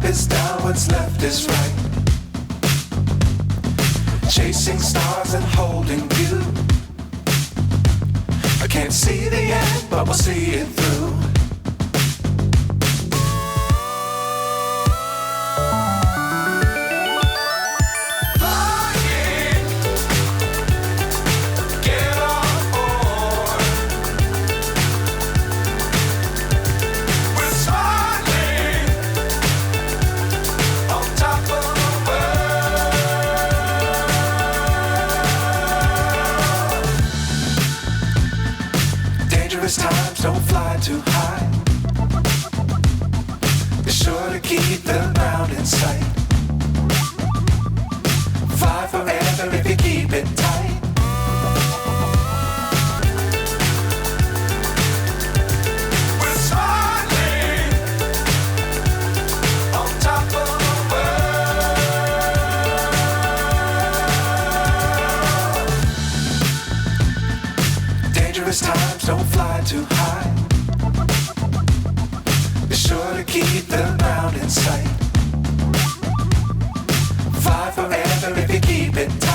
is down, what's left is right. Chasing stars and holding you. I can't see the end, but we'll see it through. Times don't fly too high. Be sure to keep the ground in sight. Fly forever if you keep it tight. We're smiling on top of the world. Dangerous times don't fly too high. Be sure to keep the ground in sight. Fly forever if you keep it tight.